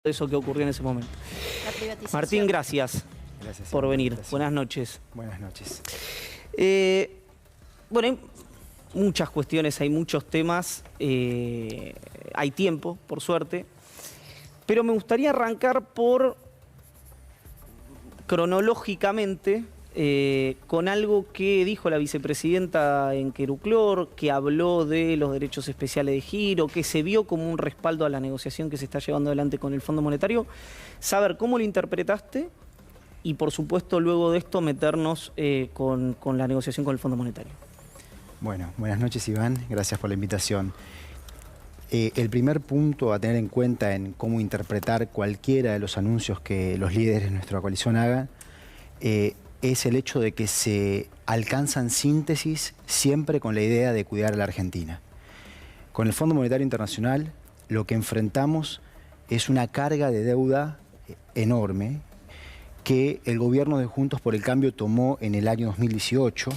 eso que ocurrió en ese momento. Martín, gracias, por venir. Buenas noches. Buenas noches. Bueno, hay muchas cuestiones, hay muchos temas, hay tiempo, por suerte, pero me gustaría arrancar cronológicamente, con algo que dijo la vicepresidenta en Queruclor, que habló de los derechos especiales de giro, que se vio como un respaldo a la negociación que se está llevando adelante con el Fondo Monetario. Saber cómo lo interpretaste y, por supuesto, luego de esto meternos con la negociación con el Fondo Monetario. Bueno, buenas noches, Iván. Gracias por la invitación. El primer punto a tener en cuenta en cómo interpretar cualquiera de los anuncios que los líderes de nuestra coalición hagan es el hecho de que se alcanzan síntesis siempre con la idea de cuidar a la Argentina. Con el Fondo Monetario Internacional lo que enfrentamos es una carga de deuda enorme que el gobierno de Juntos por el Cambio tomó en el año 2018,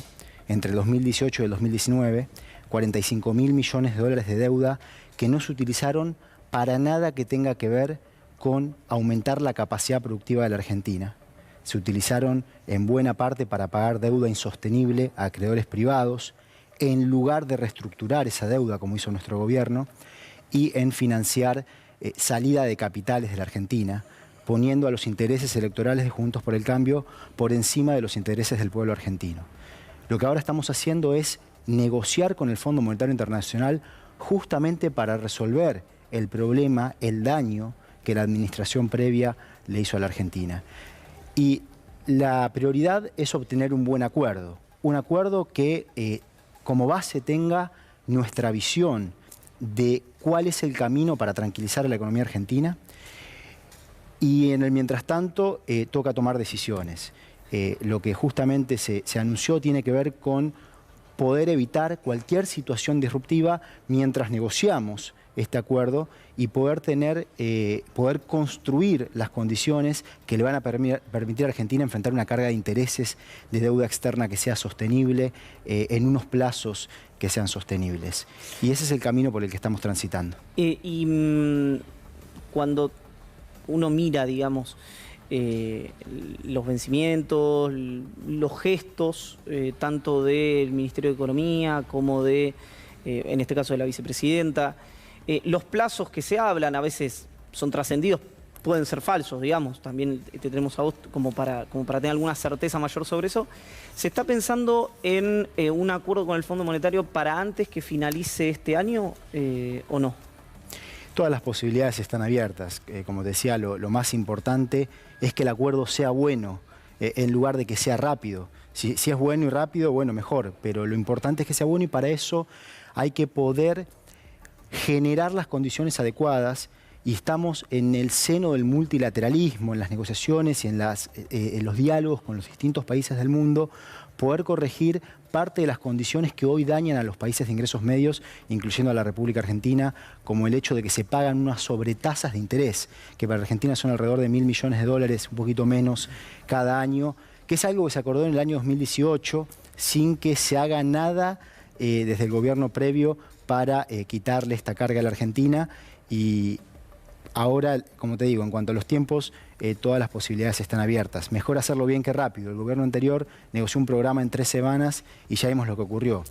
entre el 2018 y el 2019, 45.000 millones de dólares de deuda que no se utilizaron para nada que tenga que ver con aumentar la capacidad productiva de la Argentina. Se utilizaron en buena parte para pagar deuda insostenible a acreedores privados, en lugar de reestructurar esa deuda como hizo nuestro gobierno, y en financiar salida de capitales de la Argentina, poniendo a los intereses electorales de Juntos por el Cambio por encima de los intereses del pueblo argentino. Lo que ahora estamos haciendo es negociar con el Fondo Monetario Internacional justamente para resolver el problema, el daño que la administración previa le hizo a la Argentina. Y la prioridad es obtener un buen acuerdo. Un acuerdo que como base tenga nuestra visión de cuál es el camino para tranquilizar a la economía argentina. Y en el mientras tanto toca tomar decisiones. Lo que justamente se anunció tiene que ver con poder evitar cualquier situación disruptiva mientras negociamos este acuerdo y poder construir las condiciones que le van a permitir a Argentina enfrentar una carga de intereses de deuda externa que sea sostenible en unos plazos que sean sostenibles. Y ese es el camino por el que estamos transitando. Cuando uno mira, digamos, los vencimientos, los gestos, tanto del Ministerio de Economía como de, en este caso, de la vicepresidenta, los plazos que se hablan a veces son trascendidos, pueden ser falsos, digamos, también te tenemos a vos como para tener alguna certeza mayor sobre eso. ¿Se está pensando en un acuerdo con el Fondo Monetario para antes que finalice este año o no? Todas las posibilidades están abiertas. Como decía, lo más importante es que el acuerdo sea bueno, en lugar de que sea rápido. Si es bueno y rápido, bueno, mejor. Pero lo importante es que sea bueno y para eso hay que poder generar las condiciones adecuadas. Y estamos en el seno del multilateralismo, en las negociaciones y en los diálogos con los distintos países del mundo, poder corregir parte de las condiciones que hoy dañan a los países de ingresos medios, incluyendo a la República Argentina, como el hecho de que se pagan unas sobretasas de interés, que para Argentina son alrededor de 1.000 millones de dólares, un poquito menos cada año, que es algo que se acordó en el año 2018 sin que se haga nada desde el gobierno previo para quitarle esta carga a la Argentina. Y ahora, como te digo, en cuanto a los tiempos, todas las posibilidades están abiertas. Mejor hacerlo bien que rápido. El gobierno anterior negoció un programa en 3 semanas y ya vimos lo que ocurrió.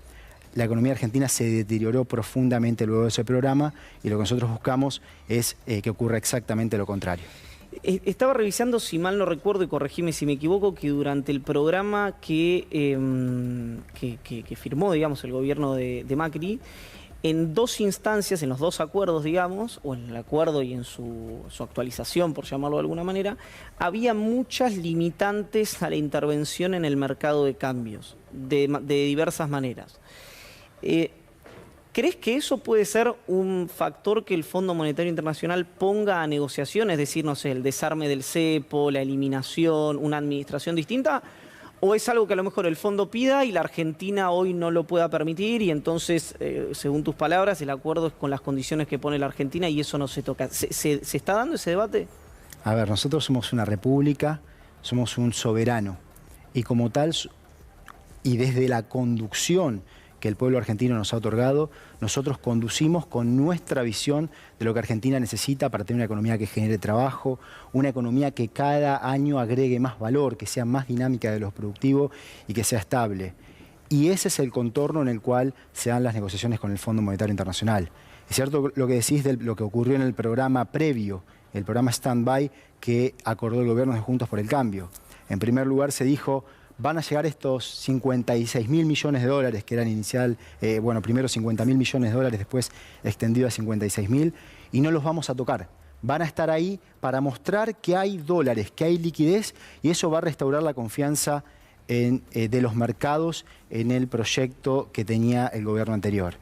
La economía argentina se deterioró profundamente luego de ese programa y lo que nosotros buscamos es que ocurra exactamente lo contrario. Estaba revisando, si mal no recuerdo, y corregime si me equivoco, que durante el programa que firmó, digamos, el gobierno de Macri, en 2 instancias, en los 2 acuerdos, digamos, o en el acuerdo y en su actualización, por llamarlo de alguna manera, había muchas limitantes a la intervención en el mercado de cambios, de diversas maneras. ¿Crees que eso puede ser un factor que el Fondo Monetario Internacional ponga a negociación? Es decir, no sé, el desarme del cepo, la eliminación, una administración distinta. ¿O es algo que a lo mejor el fondo pida y la Argentina hoy no lo pueda permitir y entonces, según tus palabras, el acuerdo es con las condiciones que pone la Argentina y eso no se toca? ¿Se está dando ese debate? A ver, nosotros somos una república, somos un soberano y como tal, y desde la conducción que el pueblo argentino nos ha otorgado, nosotros conducimos con nuestra visión de lo que Argentina necesita para tener una economía que genere trabajo, una economía que cada año agregue más valor, que sea más dinámica de lo productivo y que sea estable. Y ese es el contorno en el cual se dan las negociaciones con el Fondo Monetario Internacional. Es cierto lo que decís de lo que ocurrió en el programa previo, el programa Stand-by que acordó el gobierno de Juntos por el Cambio. En primer lugar se dijo, van a llegar estos 56.000 millones de dólares que eran inicial, primero 50.000 millones de dólares, después extendido a 56.000, y no los vamos a tocar. Van a estar ahí para mostrar que hay dólares, que hay liquidez, y eso va a restaurar la confianza de los mercados en el proyecto que tenía el gobierno anterior.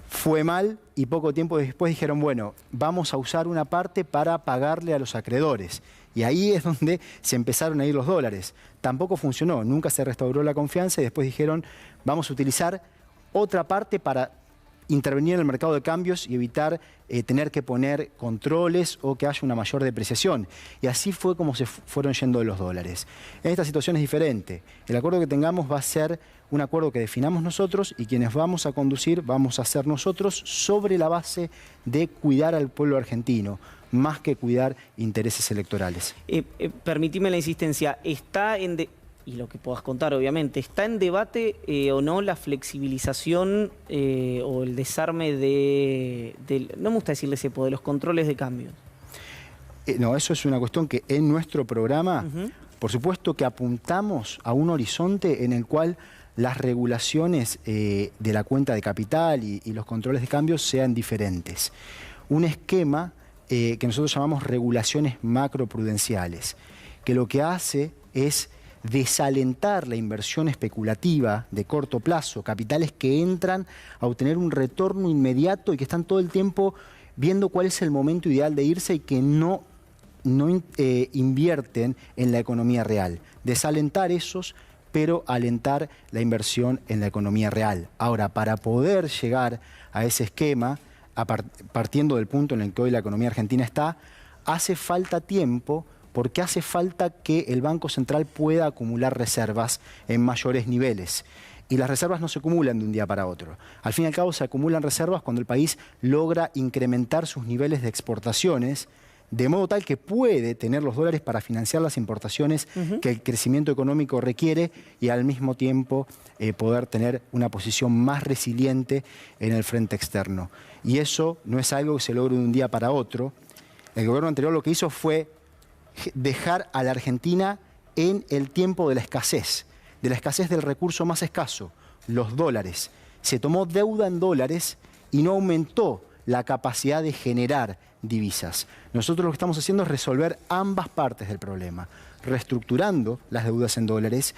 Fue mal y poco tiempo después dijeron, bueno, vamos a usar una parte para pagarle a los acreedores. Y ahí es donde se empezaron a ir los dólares. Tampoco funcionó, nunca se restauró la confianza y después dijeron, vamos a utilizar otra parte para intervenir en el mercado de cambios y evitar tener que poner controles o que haya una mayor depreciación. Y así fue como se fueron yendo los dólares. En esta situación es diferente. El acuerdo que tengamos va a ser un acuerdo que definamos nosotros y quienes vamos a conducir vamos a ser nosotros sobre la base de cuidar al pueblo argentino, más que cuidar intereses electorales. Permitime la insistencia, está en... y lo que puedas contar, obviamente, ¿está en debate o no la flexibilización o el desarme no me gusta decirle cepo, de los controles de cambio? No, eso es una cuestión que en nuestro programa, por supuesto que apuntamos a un horizonte en el cual las regulaciones de la cuenta de capital y los controles de cambio sean diferentes. Un esquema que nosotros llamamos regulaciones macroprudenciales, que lo que hace es desalentar la inversión especulativa de corto plazo, capitales que entran a obtener un retorno inmediato y que están todo el tiempo viendo cuál es el momento ideal de irse y que no invierten en la economía real. Desalentar esos, pero alentar la inversión en la economía real. Ahora, para poder llegar a ese esquema, partiendo del punto en el que hoy la economía argentina está, hace falta tiempo, porque hace falta que el Banco Central pueda acumular reservas en mayores niveles. Y las reservas no se acumulan de un día para otro. Al fin y al cabo se acumulan reservas cuando el país logra incrementar sus niveles de exportaciones, de modo tal que puede tener los dólares para financiar las importaciones que el crecimiento económico requiere y al mismo tiempo poder tener una posición más resiliente en el frente externo. Y eso no es algo que se logre de un día para otro. El gobierno anterior lo que hizo fue dejar a la Argentina en el tiempo de la escasez del recurso más escaso, los dólares. Se tomó deuda en dólares y no aumentó la capacidad de generar divisas. Nosotros lo que estamos haciendo es resolver ambas partes del problema, reestructurando las deudas en dólares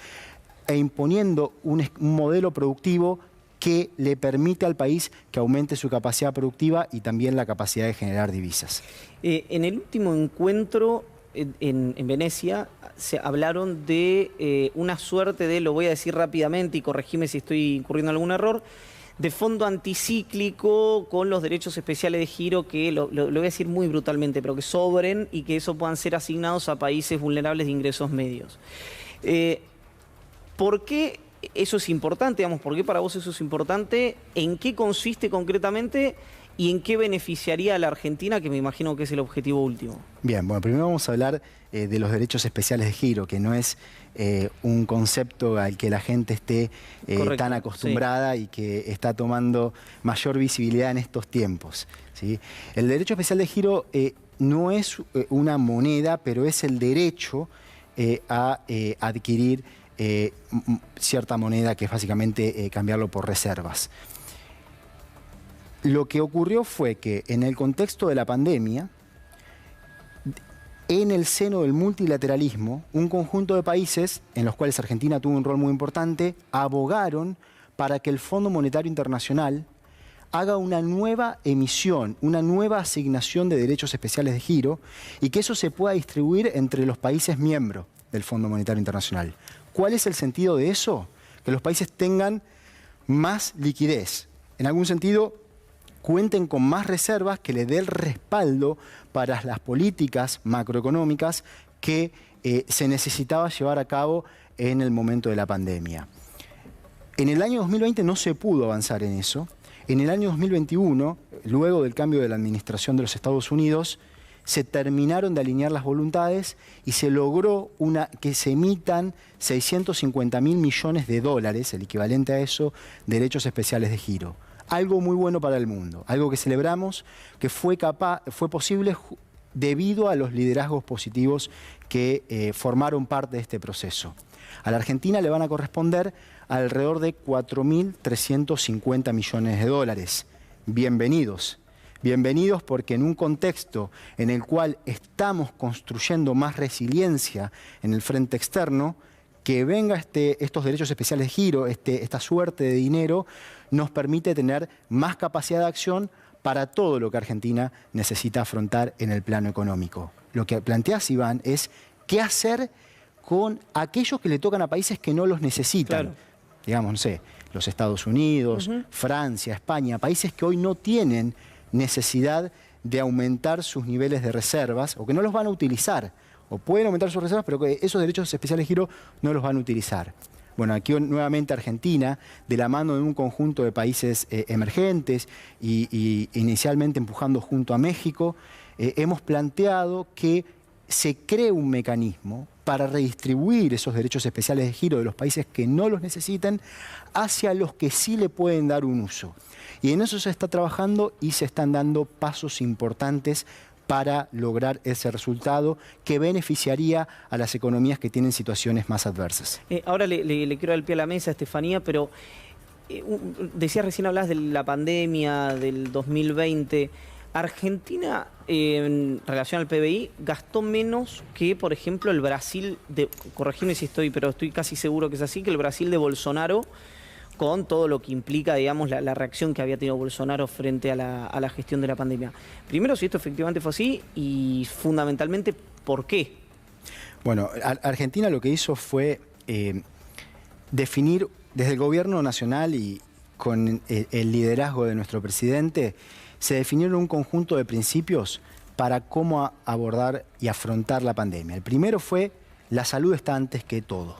e imponiendo un modelo productivo que le permite al país que aumente su capacidad productiva y también la capacidad de generar divisas. En el último encuentro en Venecia se hablaron de una suerte de, lo voy a decir rápidamente y corregime si estoy incurriendo en algún error, de fondo anticíclico con los derechos especiales de giro que, lo voy a decir muy brutalmente, pero que sobren y que eso puedan ser asignados a países vulnerables de ingresos medios. ¿Por qué eso es importante? Digamos, ¿por qué para vos eso es importante? ¿En qué consiste concretamente? ¿Y en qué beneficiaría a la Argentina, que me imagino que es el objetivo último? Bien, bueno, primero vamos a hablar de los derechos especiales de giro, que no es un concepto al que la gente esté tan acostumbrada y que está tomando mayor visibilidad en estos tiempos, ¿sí? El derecho especial de giro no es una moneda, pero es el derecho a adquirir cierta moneda, que es básicamente cambiarlo por reservas. Lo que ocurrió fue que en el contexto de la pandemia, en el seno del multilateralismo, un conjunto de países, en los cuales Argentina tuvo un rol muy importante, abogaron para que el Fondo Monetario Internacional haga una nueva emisión, una nueva asignación de derechos especiales de giro y que eso se pueda distribuir entre los países miembros del Fondo Monetario Internacional. ¿Cuál es el sentido de eso? Que los países tengan más liquidez. En algún sentido, cuenten con más reservas que le dé el respaldo para las políticas macroeconómicas que se necesitaba llevar a cabo en el momento de la pandemia. En el año 2020 no se pudo avanzar en eso. En el año 2021, luego del cambio de la administración de los Estados Unidos, se terminaron de alinear las voluntades y se logró que se emitan 650.000 millones de dólares, el equivalente a eso, derechos especiales de giro. Algo muy bueno para el mundo, algo que celebramos, que fue posible debido a los liderazgos positivos que formaron parte de este proceso. A la Argentina le van a corresponder alrededor de 4.350 millones de dólares. Bienvenidos. Bienvenidos porque en un contexto en el cual estamos construyendo más resiliencia en el frente externo, que venga estos derechos especiales de giro, esta suerte de dinero, nos permite tener más capacidad de acción para todo lo que Argentina necesita afrontar en el plano económico. Lo que planteás, Iván, es qué hacer con aquellos que le tocan a países que no los necesitan. Claro. Digamos, no sé, los Estados Unidos, Francia, España, países que hoy no tienen necesidad de aumentar sus niveles de reservas o que no los van a utilizar, o pueden aumentar sus reservas, pero que esos derechos especiales de giro no los van a utilizar. Bueno, aquí nuevamente Argentina, de la mano de un conjunto de países emergentes y inicialmente empujando junto a México, hemos planteado que se cree un mecanismo para redistribuir esos derechos especiales de giro de los países que no los necesitan hacia los que sí le pueden dar un uso. Y en eso se está trabajando y se están dando pasos importantes para lograr ese resultado que beneficiaría a las economías que tienen situaciones más adversas. Ahora le quiero dar el pie a la mesa, Estefanía, pero decías recién, hablabas de la pandemia del 2020. Argentina, en relación al PBI, gastó menos que, por ejemplo, el Brasil, corregime si pero estoy casi seguro que es así, que el Brasil de Bolsonaro, con todo lo que implica, digamos, la reacción que había tenido Bolsonaro frente a la gestión de la pandemia. Primero, si esto efectivamente fue así, y fundamentalmente, ¿por qué? Bueno, Argentina lo que hizo fue definir desde el gobierno nacional y con el liderazgo de nuestro presidente, se definieron un conjunto de principios para cómo abordar y afrontar la pandemia. El primero fue: la salud está antes que todo.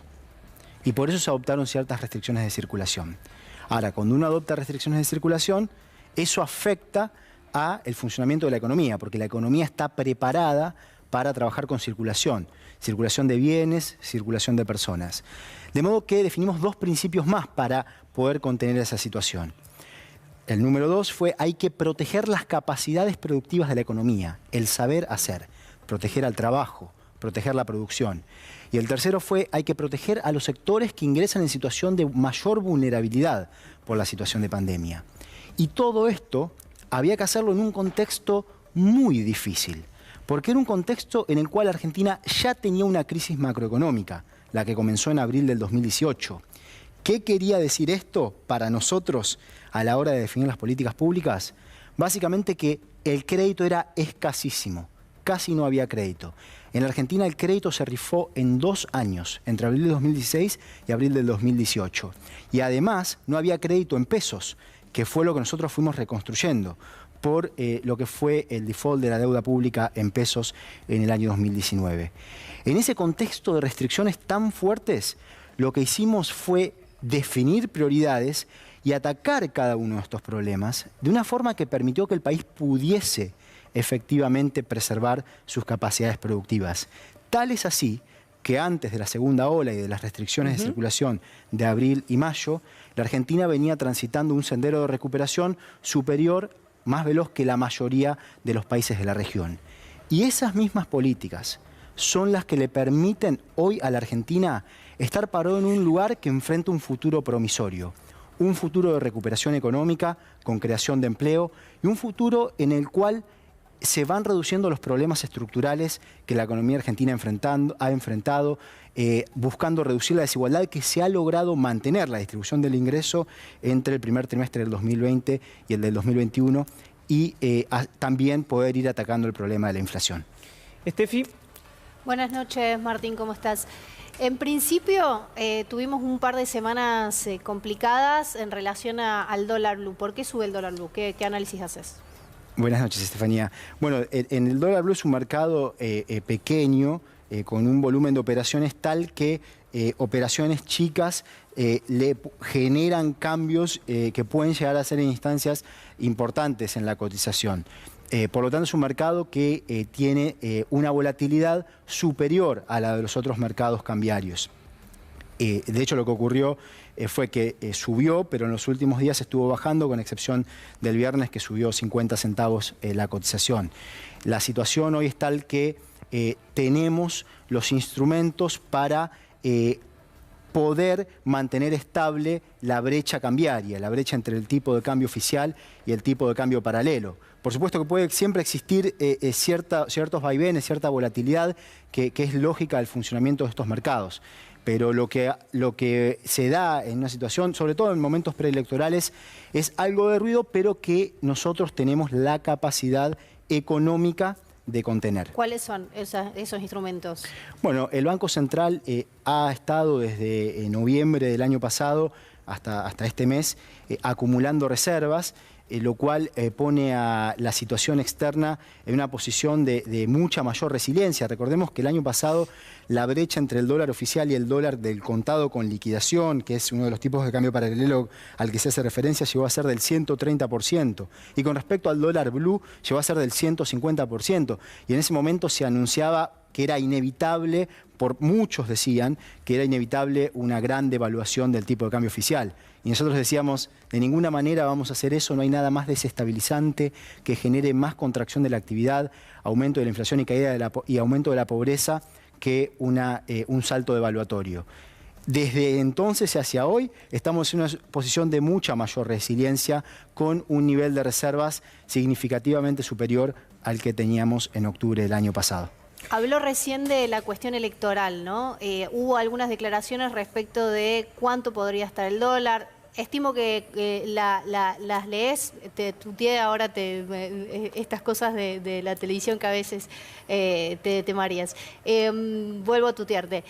Y por eso se adoptaron ciertas restricciones de circulación. Ahora, cuando uno adopta restricciones de circulación, eso afecta al funcionamiento de la economía, porque la economía está preparada para trabajar con circulación de bienes, circulación de personas. De modo que definimos dos principios más para poder contener esa situación. El número 2 fue: hay que proteger las capacidades productivas de la economía, el saber hacer, proteger al trabajo, proteger la producción. Y el tercero fue: hay que proteger a los sectores que ingresan en situación de mayor vulnerabilidad por la situación de pandemia. Y todo esto había que hacerlo en un contexto muy difícil, porque era un contexto en el cual Argentina ya tenía una crisis macroeconómica, la que comenzó en abril del 2018. ¿Qué quería decir esto para nosotros a la hora de definir las políticas públicas? Básicamente que el crédito era escasísimo, casi no había crédito. En la Argentina el crédito se rifó en 2 años, entre abril del 2016 y abril del 2018. Y además no había crédito en pesos, que fue lo que nosotros fuimos reconstruyendo por lo que fue el default de la deuda pública en pesos en el año 2019. En ese contexto de restricciones tan fuertes, lo que hicimos fue definir prioridades y atacar cada uno de estos problemas de una forma que permitió que el país pudiese efectivamente preservar sus capacidades productivas. Tal es así que antes de la segunda ola y de las restricciones de circulación de abril y mayo, la Argentina venía transitando un sendero de recuperación superior, más veloz que la mayoría de los países de la región. Y esas mismas políticas son las que le permiten hoy a la Argentina estar parado en un lugar que enfrenta un futuro promisorio, un futuro de recuperación económica con creación de empleo y un futuro en el cual se van reduciendo los problemas estructurales que la economía argentina ha enfrentado, buscando reducir la desigualdad que se ha logrado mantener la distribución del ingreso entre el primer trimestre del 2020 y el del 2021 y también poder ir atacando el problema de la inflación. Estefi. Buenas noches, Martín, ¿cómo estás? En principio, tuvimos un par de semanas complicadas en relación al dólar blue. ¿Por qué sube el dólar blue? ¿Qué análisis haces? Buenas noches, Estefanía. Bueno, en el dólar blue es un mercado pequeño, con un volumen de operaciones tal que operaciones chicas le generan cambios que pueden llegar a ser en instancias importantes en la cotización. Por lo tanto, es un mercado que tiene una volatilidad superior a la de los otros mercados cambiarios. De hecho, lo que ocurrió fue que subió, pero en los últimos días estuvo bajando, con excepción del viernes, que subió 50 centavos la cotización. La situación hoy es tal que tenemos los instrumentos para poder mantener estable la brecha cambiaria, la brecha entre el tipo de cambio oficial y el tipo de cambio paralelo. Por supuesto que puede siempre existir ciertos vaivenes, cierta volatilidad que es lógica del funcionamiento de estos mercados. Pero lo que se da en una situación, sobre todo en momentos preelectorales, es algo de ruido, pero que nosotros tenemos la capacidad económica de contener. ¿Cuáles son esos instrumentos? Bueno, el Banco Central ha estado desde noviembre del año pasado hasta este mes acumulando reservas, lo cual pone a la situación externa en una posición de mucha mayor resiliencia. Recordemos que el año pasado la brecha entre el dólar oficial y el dólar del contado con liquidación, que es uno de los tipos de cambio paralelo al que se hace referencia, llegó a ser del 130%. Y con respecto al dólar blue, llegó a ser del 150%. Y en ese momento se anunciaba que era inevitable, muchos decían que era inevitable una gran devaluación del tipo de cambio oficial. Y nosotros decíamos, de ninguna manera vamos a hacer eso, no hay nada más desestabilizante que genere más contracción de la actividad, aumento de la inflación y aumento de la pobreza que un salto devaluatorio. Desde entonces hacia hoy estamos en una posición de mucha mayor resiliencia, con un nivel de reservas significativamente superior al que teníamos en octubre del año pasado. Habló recién de la cuestión electoral, ¿no? Hubo algunas declaraciones respecto de cuánto podría estar el dólar. Estimo que las lees, te tuteé ahora estas cosas de la televisión que a veces te mareas. Vuelvo a tutearte.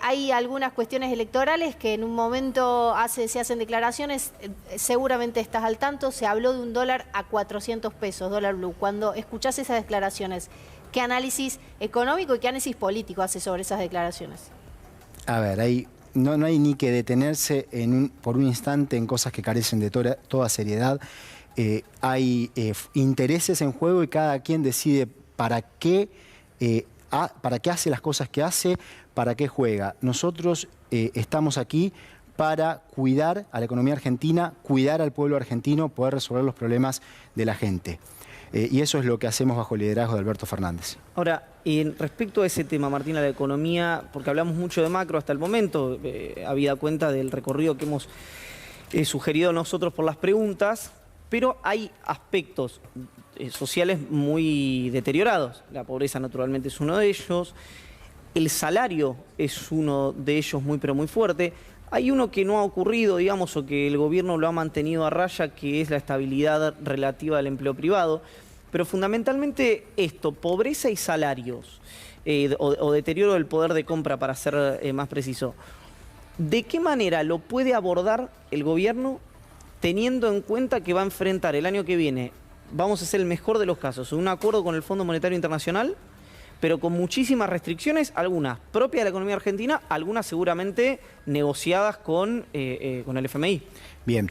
Hay algunas cuestiones electorales que en un momento se hacen declaraciones, seguramente estás al tanto, se habló de un dólar a 400 pesos, dólar blue. Cuando escuchás esas declaraciones, ¿qué análisis económico y qué análisis político hace sobre esas declaraciones? A ver, no hay ni que detenerse por un instante en cosas que carecen de toda seriedad. Hay intereses en juego y cada quien decide para qué hace las cosas que hace, para qué juega. Nosotros estamos aquí para cuidar a la economía argentina, cuidar al pueblo argentino, poder resolver los problemas de la gente. Y eso es lo que hacemos bajo el liderazgo de Alberto Fernández. Ahora, respecto a ese tema, Martín, a la economía, porque hablamos mucho de macro hasta el momento, habida cuenta del recorrido que hemos sugerido nosotros por las preguntas, pero hay aspectos sociales muy deteriorados. La pobreza naturalmente es uno de ellos, el salario es uno de ellos muy pero muy fuerte. Hay uno que no ha ocurrido, digamos, o que el gobierno lo ha mantenido a raya, que es la estabilidad relativa del empleo privado. Pero fundamentalmente esto, pobreza y salarios, o deterioro del poder de compra, para ser más preciso. ¿De qué manera lo puede abordar el gobierno teniendo en cuenta que va a enfrentar el año que viene, vamos a hacer el mejor de los casos, un acuerdo con el Fondo Monetario Internacional, pero con muchísimas restricciones, algunas propias de la economía argentina, algunas seguramente negociadas con el FMI? Bien.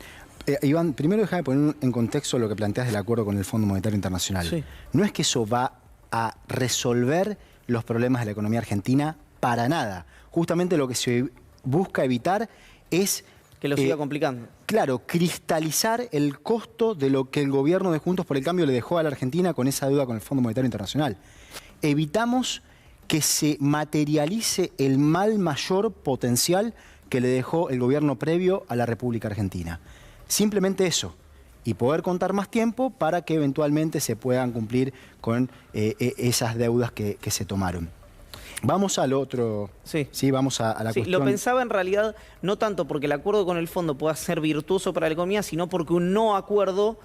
Iván, primero déjame poner en contexto lo que planteas del acuerdo con el Fondo Monetario Internacional. Sí. No es que eso va a resolver los problemas de la economía argentina para nada. Justamente lo que se busca evitar es... que lo siga complicando. Claro, cristalizar el costo de lo que el gobierno de Juntos por el Cambio le dejó a la Argentina con esa deuda con el Fondo Monetario Internacional. Evitamos que se materialice el mal mayor potencial que le dejó el gobierno previo a la República Argentina. Simplemente eso, y poder contar más tiempo para que eventualmente se puedan cumplir con esas deudas que se tomaron. Vamos al otro, sí, vamos a la cuestión. Lo pensaba en realidad no tanto porque el acuerdo con el fondo pueda ser virtuoso para la economía, sino porque un no acuerdo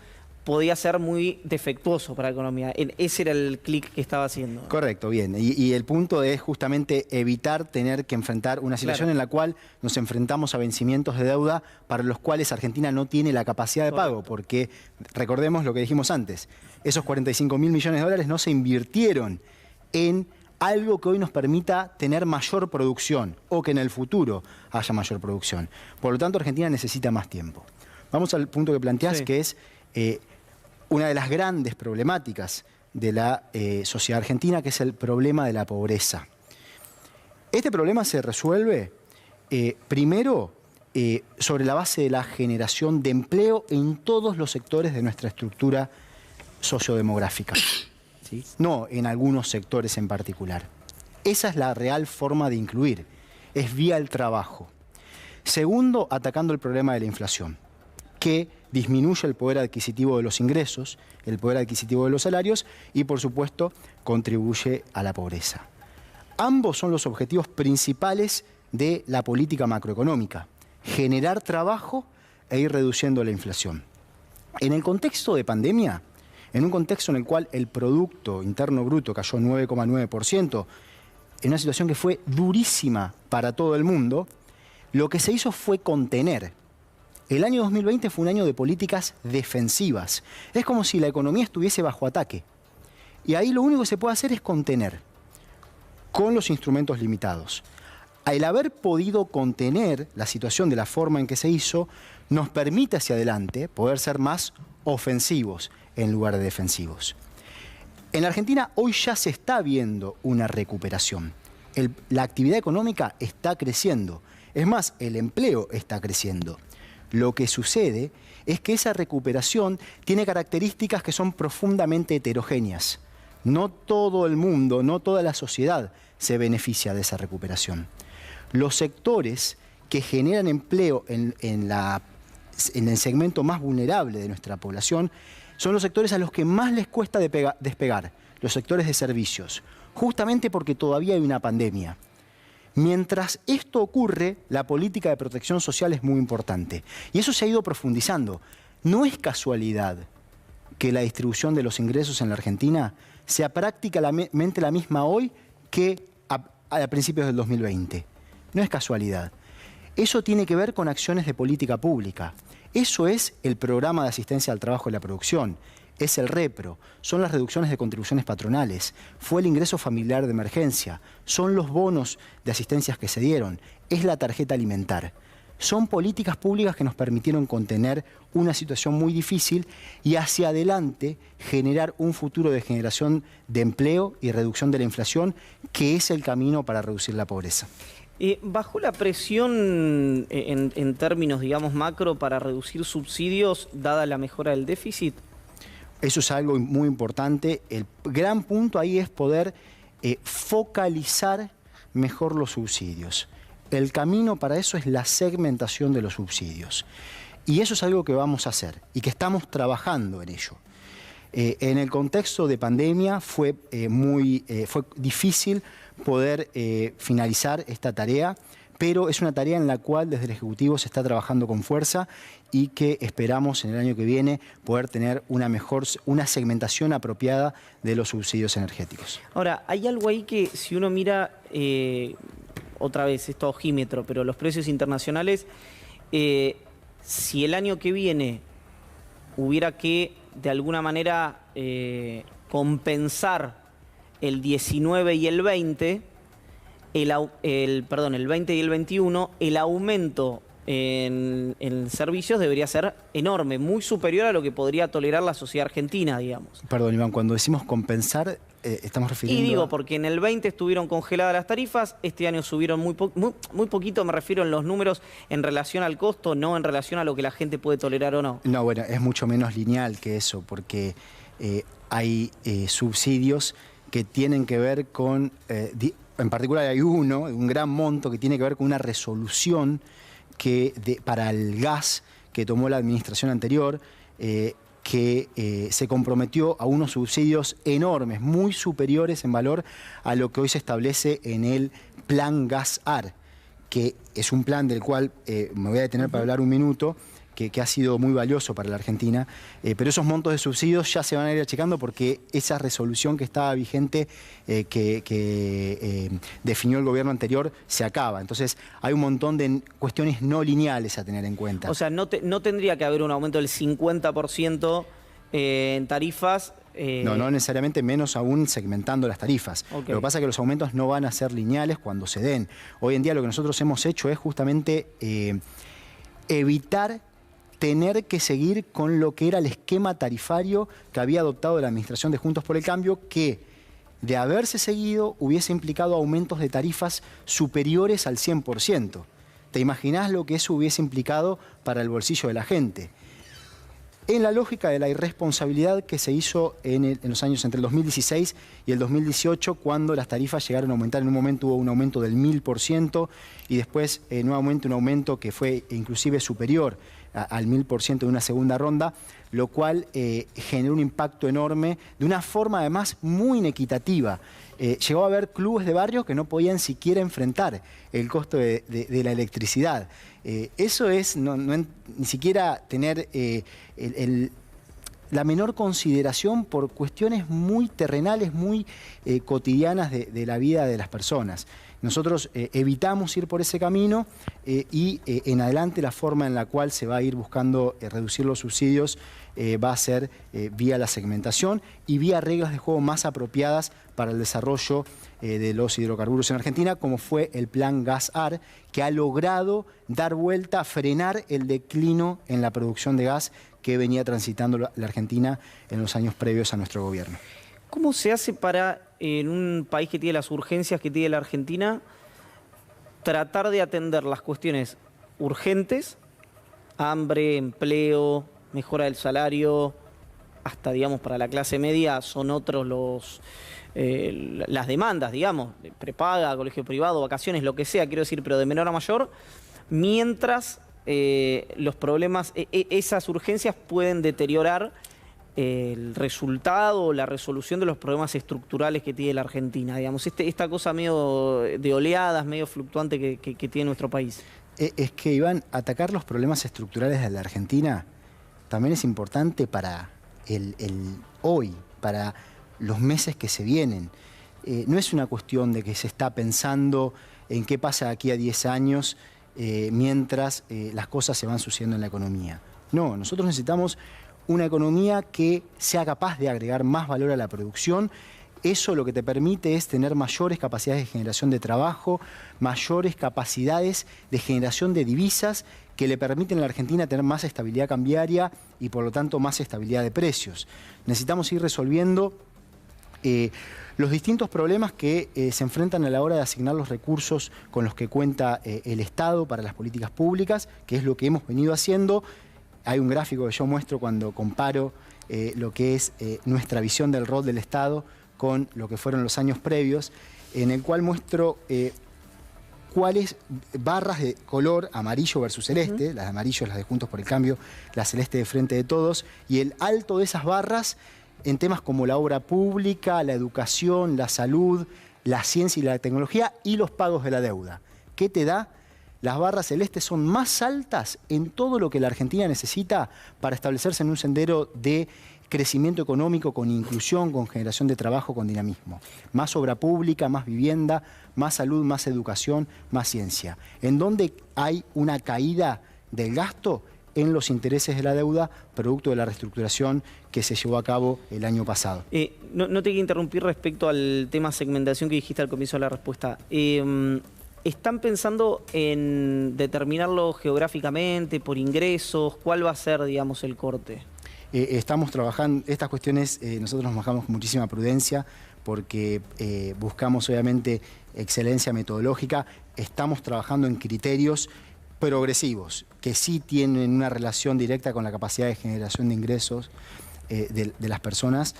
podía ser muy defectuoso para la economía. Ese era el clic que estaba haciendo. Correcto, bien. Y el punto es justamente evitar tener que enfrentar una situación en la cual nos enfrentamos a vencimientos de deuda para los cuales Argentina no tiene la capacidad de pago, porque recordemos lo que dijimos antes, esos 45.000 millones de dólares no se invirtieron en algo que hoy nos permita tener mayor producción o que en el futuro haya mayor producción. Por lo tanto, Argentina necesita más tiempo. Vamos al punto que planteás, que es una de las grandes problemáticas de la sociedad argentina, que es el problema de la pobreza. Este problema se resuelve primero sobre la base de la generación de empleo en todos los sectores de nuestra estructura sociodemográfica, ¿sí? No en algunos sectores en particular. Esa es la real forma de incluir, es vía el trabajo. Segundo, atacando el problema de la inflación, que disminuye el poder adquisitivo de los ingresos, el poder adquisitivo de los salarios y, por supuesto, contribuye a la pobreza. Ambos son los objetivos principales de la política macroeconómica: generar trabajo e ir reduciendo la inflación. En el contexto de pandemia, en un contexto en el cual el Producto Interno Bruto cayó 9,9%, en una situación que fue durísima para todo el mundo, lo que se hizo fue contener. El año 2020 fue un año de políticas defensivas. Es como si la economía estuviese bajo ataque. Y ahí lo único que se puede hacer es contener, con los instrumentos limitados. El haber podido contener la situación de la forma en que se hizo, nos permite hacia adelante poder ser más ofensivos en lugar de defensivos. En la Argentina hoy ya se está viendo una recuperación. La actividad económica está creciendo. Es más, el empleo está creciendo. Lo que sucede es que esa recuperación tiene características que son profundamente heterogéneas. No todo el mundo, no toda la sociedad se beneficia de esa recuperación. Los sectores que generan empleo en el segmento más vulnerable de nuestra población son los sectores a los que más les cuesta despegar, los sectores de servicios, justamente porque todavía hay una pandemia. Mientras esto ocurre, la política de protección social es muy importante. Y eso se ha ido profundizando. No es casualidad que la distribución de los ingresos en la Argentina sea prácticamente la misma hoy que a principios del 2020. No es casualidad. Eso tiene que ver con acciones de política pública. Eso es el programa de asistencia al trabajo y la producción. Es el REPRO, son las reducciones de contribuciones patronales, fue el ingreso familiar de emergencia, son los bonos de asistencias que se dieron, es la tarjeta alimentar. Son políticas públicas que nos permitieron contener una situación muy difícil y hacia adelante generar un futuro de generación de empleo y reducción de la inflación, que es el camino para reducir la pobreza. ¿Bajó la presión en términos, digamos, macro para reducir subsidios dada la mejora del déficit? Eso es algo muy importante. El gran punto ahí es poder focalizar mejor los subsidios. El camino para eso es la segmentación de los subsidios. Y eso es algo que vamos a hacer y que estamos trabajando en ello. En el contexto de pandemia fue difícil poder finalizar esta tarea, pero es una tarea en la cual desde el Ejecutivo se está trabajando con fuerza y que esperamos en el año que viene poder tener una segmentación apropiada de los subsidios energéticos. Ahora, hay algo ahí que si uno mira, otra vez, esto ojímetro, pero los precios internacionales, si el año que viene hubiera que, de alguna manera, compensar el 19 y el 20, el 20 y el 21, el aumento en servicios debería ser enorme, muy superior a lo que podría tolerar la sociedad argentina, digamos. Perdón, Iván, cuando decimos compensar, estamos refiriendo... Y digo, porque en el 20 estuvieron congeladas las tarifas, este año subieron muy poquito, me refiero en los números en relación al costo, no en relación a lo que la gente puede tolerar o no. No, bueno, es mucho menos lineal que eso, porque hay subsidios que tienen que ver con... en particular hay un gran monto que tiene que ver con una resolución para el gas que tomó la administración anterior, que se comprometió a unos subsidios enormes, muy superiores en valor a lo que hoy se establece en el Plan Gas-AR, que es un plan del cual me voy a detener para hablar un minuto, que ha sido muy valioso para la Argentina, pero esos montos de subsidios ya se van a ir achicando porque esa resolución que estaba vigente, que definió el gobierno anterior, se acaba. Entonces hay un montón de cuestiones no lineales a tener en cuenta. O sea, no tendría que haber un aumento del 50% en tarifas. No necesariamente, menos aún segmentando las tarifas. Okay. Lo que pasa es que los aumentos no van a ser lineales cuando se den. Hoy en día lo que nosotros hemos hecho es justamente evitar tener que seguir con lo que era el esquema tarifario que había adoptado la administración de Juntos por el Cambio, que de haberse seguido hubiese implicado aumentos de tarifas superiores al 100%. ¿Te imaginás lo que eso hubiese implicado para el bolsillo de la gente? En la lógica de la irresponsabilidad que se hizo en los años entre el 2016 y el 2018, cuando las tarifas llegaron a aumentar. En un momento hubo un aumento del 1000% y después nuevamente un aumento que fue inclusive superior al 1000% de una segunda ronda, lo cual generó un impacto enorme de una forma además muy inequitativa. Llegó a haber clubes de barrio que no podían siquiera enfrentar el costo de la electricidad. Eso es ni siquiera tener la menor consideración por cuestiones muy terrenales, muy cotidianas de la vida de las personas. Nosotros evitamos ir por ese camino y en adelante la forma en la cual se va a ir buscando reducir los subsidios va a ser vía la segmentación y vía reglas de juego más apropiadas para el desarrollo de los hidrocarburos en Argentina, como fue el Plan Gas-AR, que ha logrado dar vuelta, frenar el declino en la producción de gas que venía transitando la Argentina en los años previos a nuestro gobierno. ¿Cómo se hace para, en un país que tiene las urgencias que tiene la Argentina, tratar de atender las cuestiones urgentes, hambre, empleo, mejora del salario, hasta, digamos, para la clase media son otros las demandas, digamos, prepaga, colegio privado, vacaciones, lo que sea, quiero decir, pero de menor a mayor, mientras los problemas, esas urgencias pueden deteriorar el resultado o la resolución de los problemas estructurales que tiene la Argentina, digamos, esta cosa medio de oleadas, medio fluctuante que tiene nuestro país. Es que, Iván, atacar los problemas estructurales de la Argentina también es importante para el hoy, para los meses que se vienen. No es una cuestión de que se está pensando en qué pasa aquí a 10 años mientras las cosas se van sucediendo en la economía. No, nosotros necesitamos una economía que sea capaz de agregar más valor a la producción. Eso lo que te permite es tener mayores capacidades de generación de trabajo, mayores capacidades de generación de divisas que le permiten a la Argentina tener más estabilidad cambiaria y por lo tanto más estabilidad de precios. Necesitamos ir resolviendo los distintos problemas que se enfrentan a la hora de asignar los recursos con los que cuenta el Estado para las políticas públicas, que es lo que hemos venido haciendo. Hay un gráfico que yo muestro cuando comparo lo que es nuestra visión del rol del Estado con lo que fueron los años previos, en el cual muestro cuáles barras de color amarillo versus celeste, las de amarillo, las de Juntos por el Cambio, la celeste de Frente de Todos, y el alto de esas barras en temas como la obra pública, la educación, la salud, la ciencia y la tecnología y los pagos de la deuda. ¿Qué te da? Las barras celestes son más altas en todo lo que la Argentina necesita para establecerse en un sendero de crecimiento económico con inclusión, con generación de trabajo, con dinamismo. Más obra pública, más vivienda, más salud, más educación, más ciencia. En donde hay una caída del gasto en los intereses de la deuda, producto de la reestructuración que se llevó a cabo el año pasado. No te quiero interrumpir respecto al tema segmentación que dijiste al comienzo de la respuesta. ¿Están pensando en determinarlo geográficamente, por ingresos? ¿Cuál va a ser, digamos, el corte? Estamos trabajando, estas cuestiones nosotros nos manejamos con muchísima prudencia porque buscamos obviamente excelencia metodológica, estamos trabajando en criterios progresivos que sí tienen una relación directa con la capacidad de generación de ingresos de las personas,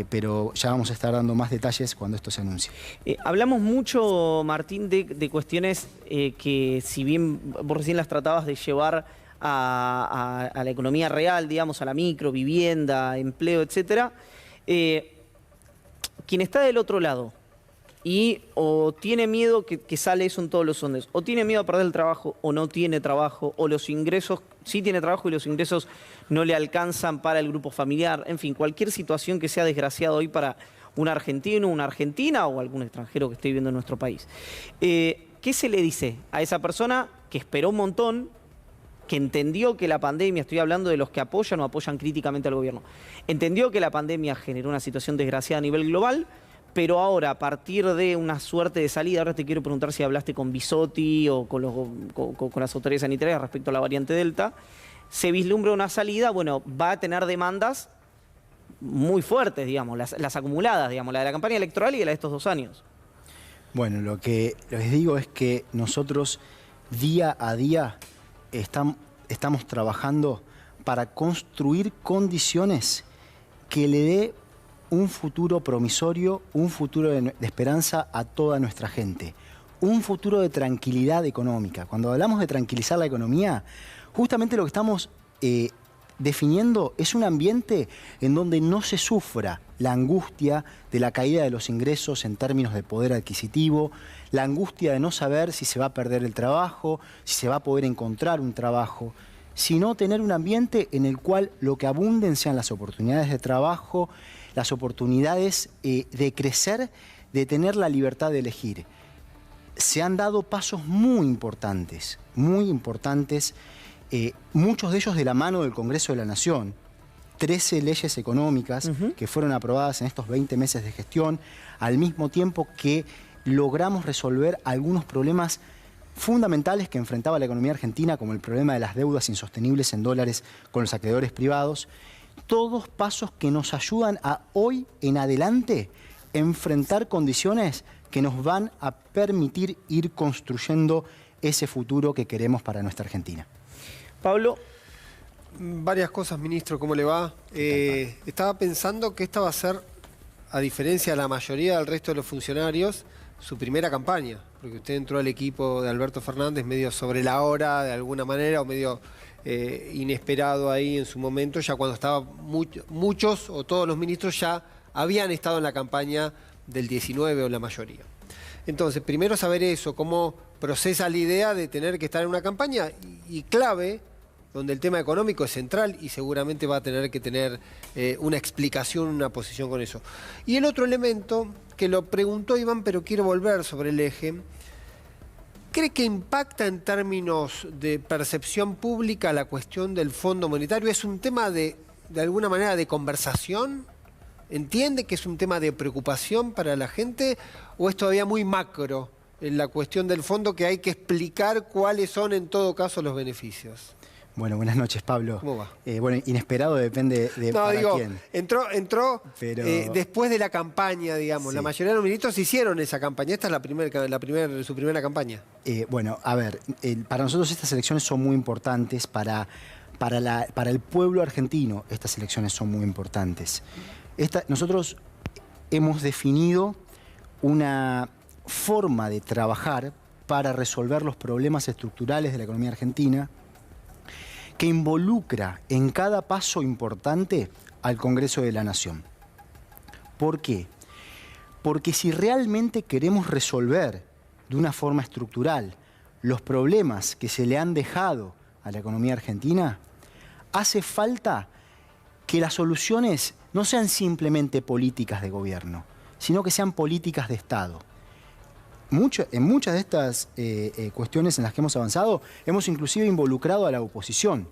pero ya vamos a estar dando más detalles cuando esto se anuncie. Hablamos mucho, Martín, de cuestiones que si bien vos recién las tratabas de llevar a la economía real, digamos, a la micro, vivienda, empleo, etcétera, quien está del otro lado y o tiene miedo que sale eso en todos los sondeos, o tiene miedo a perder el trabajo, o no tiene trabajo, o los ingresos, sí tiene trabajo y los ingresos no le alcanzan para el grupo familiar, en fin, cualquier situación que sea desgraciada hoy para un argentino, una argentina o algún extranjero que esté viviendo en nuestro país. ¿Qué se le dice a esa persona que esperó un montón, que entendió que la pandemia, estoy hablando de los que apoyan o apoyan críticamente al gobierno, entendió que la pandemia generó una situación desgraciada a nivel global, pero ahora, a partir de una suerte de salida, ahora te quiero preguntar si hablaste con Bisotti o con las autoridades sanitarias respecto a la variante Delta, se vislumbra una salida, bueno, va a tener demandas muy fuertes, digamos, las acumuladas, digamos, la de la campaña electoral y la de estos 2 años. Bueno, lo que les digo es que nosotros día a día estamos trabajando para construir condiciones que le dé un futuro promisorio, un futuro de esperanza a toda nuestra gente, un futuro de tranquilidad económica. Cuando hablamos de tranquilizar la economía, justamente lo que estamos definiendo es un ambiente en donde no se sufra la angustia de la caída de los ingresos en términos de poder adquisitivo, la angustia de no saber si se va a perder el trabajo, si se va a poder encontrar un trabajo, sino tener un ambiente en el cual lo que abunden sean las oportunidades de trabajo, las oportunidades de crecer, de tener la libertad de elegir. Se han dado pasos muy importantes, muchos de ellos de la mano del Congreso de la Nación. 13 leyes económicas que fueron aprobadas en estos 20 meses de gestión, al mismo tiempo que logramos resolver algunos problemas fundamentales que enfrentaba la economía argentina, como el problema de las deudas insostenibles en dólares con los acreedores privados. Todos pasos que nos ayudan a hoy en adelante enfrentar condiciones que nos van a permitir ir construyendo ese futuro que queremos para nuestra Argentina. Pablo. Varias cosas, ministro, ¿cómo le va? Estaba pensando que esta va a ser, a diferencia de la mayoría del resto de los funcionarios, su primera campaña, porque usted entró al equipo de Alberto Fernández medio sobre la hora, de alguna manera, o medio inesperado ahí en su momento, ya cuando estaba muchos o todos los ministros ya habían estado en la campaña del 19 o la mayoría. Entonces, primero saber eso, cómo procesa la idea de tener que estar en una campaña y clave, donde el tema económico es central y seguramente va a tener que tener una explicación, una posición con eso. Y el otro elemento, que lo preguntó Iván, pero quiero volver sobre el eje, ¿cree que impacta en términos de percepción pública la cuestión del Fondo Monetario? ¿Es un tema de alguna manera de conversación? ¿Entiende que es un tema de preocupación para la gente? ¿O es todavía muy macro en la cuestión del fondo que hay que explicar cuáles son en todo caso los beneficios? Bueno, buenas noches, Pablo. ¿Cómo va? Bueno, inesperado depende de quién. Entró pero... después de la campaña, digamos. Sí. La mayoría de los ministros hicieron esa campaña. Esta es su primera campaña. Bueno, a ver, para nosotros estas elecciones son muy importantes. Para el pueblo argentino estas elecciones son muy importantes. Nosotros hemos definido una forma de trabajar para resolver los problemas estructurales de la economía argentina, que involucra en cada paso importante al Congreso de la Nación. ¿Por qué? Porque si realmente queremos resolver de una forma estructural los problemas que se le han dejado a la economía argentina, hace falta que las soluciones no sean simplemente políticas de gobierno, sino que sean políticas de Estado. En muchas de estas cuestiones en las que hemos avanzado, hemos inclusive involucrado a la oposición,